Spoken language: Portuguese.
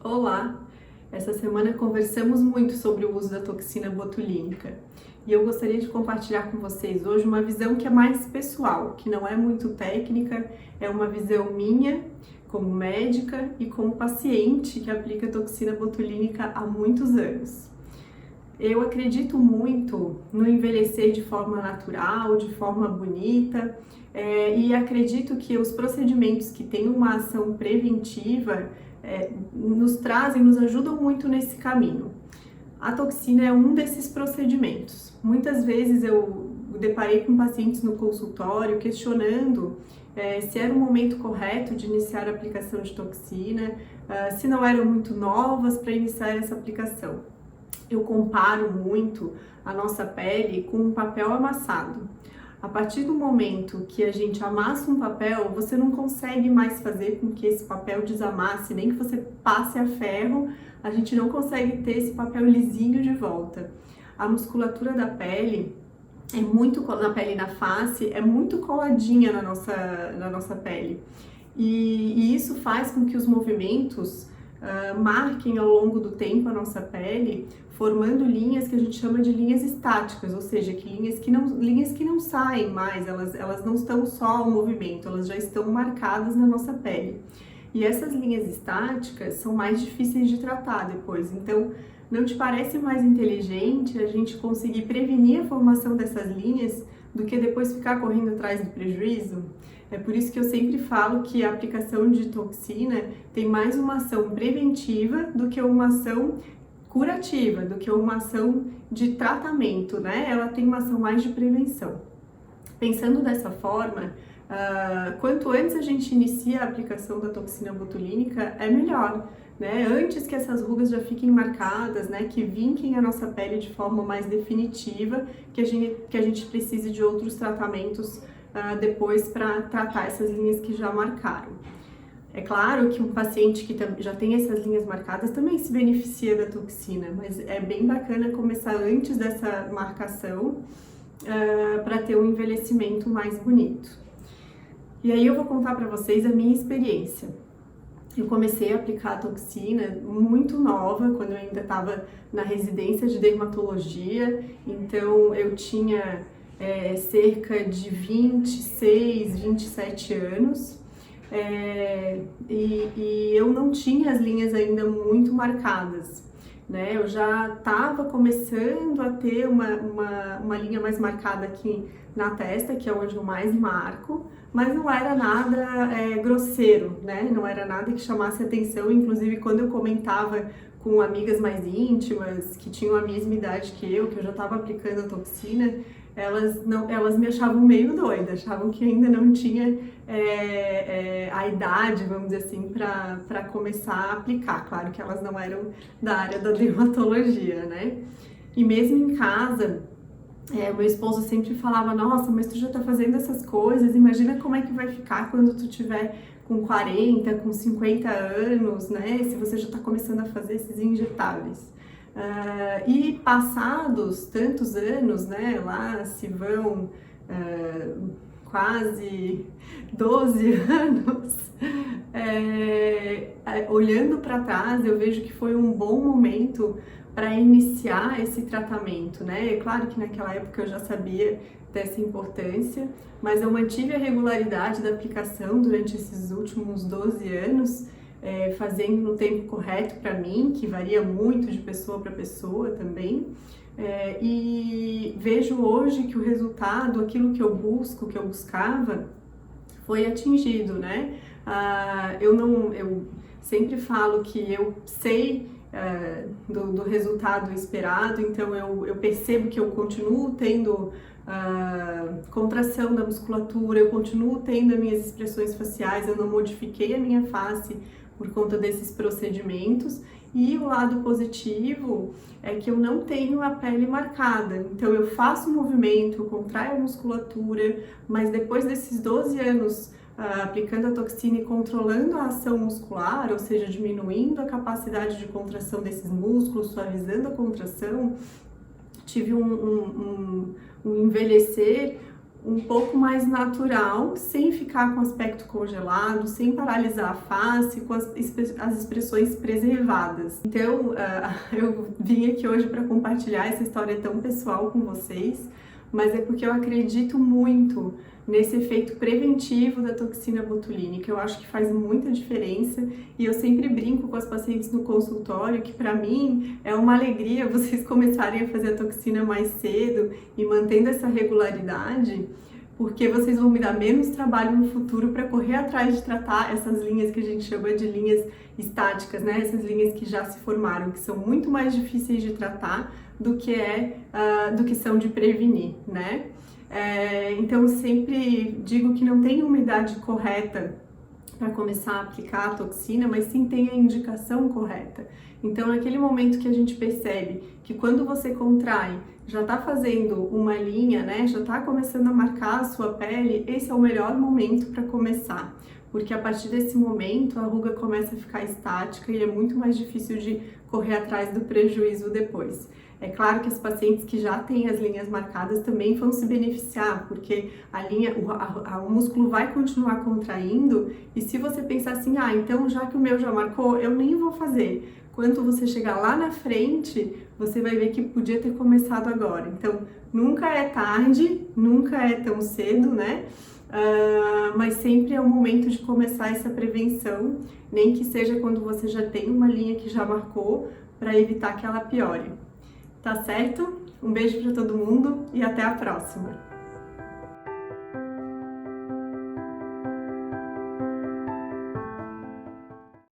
Olá! Essa semana conversamos muito sobre o uso da toxina botulínica e eu gostaria de compartilhar com vocês hoje uma visão que é mais pessoal, que não é muito técnica, é uma visão minha como médica e como paciente que aplica toxina botulínica há muitos anos. Eu acredito muito no envelhecer de forma natural, de forma bonita, e acredito que os procedimentos que têm uma ação preventiva nos ajudam muito nesse caminho. A toxina é um desses procedimentos. Muitas vezes eu deparei com pacientes no consultório questionando se era o momento correto de iniciar a aplicação de toxina, se não eram muito novas para iniciar essa aplicação. Eu comparo muito a nossa pele com um papel amassado. A partir do momento que a gente amassa um papel, você não consegue mais fazer com que esse papel desamasse, nem que você passe a ferro, a gente não consegue ter esse papel lisinho de volta. A musculatura da pele na pele e na face, é muito coladinha na nossa pele. E isso faz com que os movimentos marquem ao longo do tempo a nossa pele, formando linhas que a gente chama de linhas estáticas, ou seja, linhas que não saem mais, elas não estão só ao movimento, elas já estão marcadas na nossa pele. E essas linhas estáticas são mais difíceis de tratar depois, então não te parece mais inteligente a gente conseguir prevenir a formação dessas linhas do que depois ficar correndo atrás do prejuízo? É por isso que eu sempre falo que a aplicação de toxina tem mais uma ação preventiva do que uma ação curativa, do que uma ação de tratamento, né? Ela tem uma ação mais de prevenção. Pensando dessa forma, quanto antes a gente inicia a aplicação da toxina botulínica, é melhor, né? Antes que essas rugas já fiquem marcadas, né? Que vinquem a nossa pele de forma mais definitiva, que a gente precise de outros tratamentos depois para tratar essas linhas que já marcaram. É claro que um paciente que já tem essas linhas marcadas também se beneficia da toxina, mas é bem bacana começar antes dessa marcação para ter um envelhecimento mais bonito. E aí eu vou contar para vocês a minha experiência. Eu comecei a aplicar a toxina muito nova, quando eu ainda estava na residência de dermatologia, então eu tinha cerca de 26, 27 anos. E eu não tinha as linhas ainda muito marcadas, né? Eu já estava começando a ter uma linha mais marcada aqui na testa, que é onde eu mais marco, mas não era nada grosseiro, né? Não era nada que chamasse atenção, inclusive quando eu comentava com amigas mais íntimas, que tinham a mesma idade que eu já estava aplicando a toxina, elas me achavam meio doida, achavam que ainda não tinha a idade, vamos dizer assim, para começar a aplicar. Claro que elas não eram da área da dermatologia, né? E mesmo em casa, meu esposo sempre falava: nossa, mas tu já tá fazendo essas coisas, imagina como é que vai ficar quando tu tiver com 40, com 50 anos, né? Se você já tá começando a fazer esses injetáveis. E passados tantos anos, né, lá se vão quase 12 anos, olhando para trás, eu vejo que foi um bom momento para iniciar esse tratamento, né? É claro que naquela época eu já sabia dessa importância, mas eu mantive a regularidade da aplicação durante esses últimos 12 anos, fazendo no tempo correto para mim, que varia muito de pessoa para pessoa também, e vejo hoje que o resultado, aquilo que eu buscava, foi atingido, né? Eu sempre falo que eu sei do resultado esperado, então eu percebo que eu continuo tendo contração da musculatura, eu continuo tendo as minhas expressões faciais, eu não modifiquei a minha face por conta desses procedimentos. E o lado positivo é que eu não tenho a pele marcada, então eu faço um movimento, eu contraio a musculatura, mas depois desses 12 anos aplicando a toxina e controlando a ação muscular, ou seja, diminuindo a capacidade de contração desses músculos, suavizando a contração, tive um envelhecer um pouco mais natural, sem ficar com aspecto congelado, sem paralisar a face, com as expressões preservadas. Então, eu vim aqui hoje para compartilhar essa história tão pessoal com vocês, mas é porque eu acredito muito nesse efeito preventivo da toxina botulínica. Eu acho que faz muita diferença e eu sempre brinco com as pacientes no consultório que para mim é uma alegria vocês começarem a fazer a toxina mais cedo e mantendo essa regularidade, porque vocês vão me dar menos trabalho no futuro para correr atrás de tratar essas linhas que a gente chama de linhas estáticas, né? Essas linhas que já se formaram, que são muito mais difíceis de tratar do que são de prevenir, né? Então, eu sempre digo que não tem uma idade correta para começar a aplicar a toxina, mas sim tem a indicação correta. Então, naquele momento que a gente percebe que quando você contrai, já está fazendo uma linha, né, já está começando a marcar a sua pele, esse é o melhor momento para começar. Porque a partir desse momento a ruga começa a ficar estática e é muito mais difícil de correr atrás do prejuízo depois. É claro que as pacientes que já têm as linhas marcadas também vão se beneficiar, porque o músculo vai continuar contraindo e se você pensar assim, então já que o meu já marcou, eu nem vou fazer. Quando você chegar lá na frente, você vai ver que podia ter começado agora. Então, nunca é tarde, nunca é tão cedo, né? Mas sempre é o momento de começar essa prevenção, nem que seja quando você já tem uma linha que já marcou, para evitar que ela piore. Tá certo? Um beijo para todo mundo e até a próxima!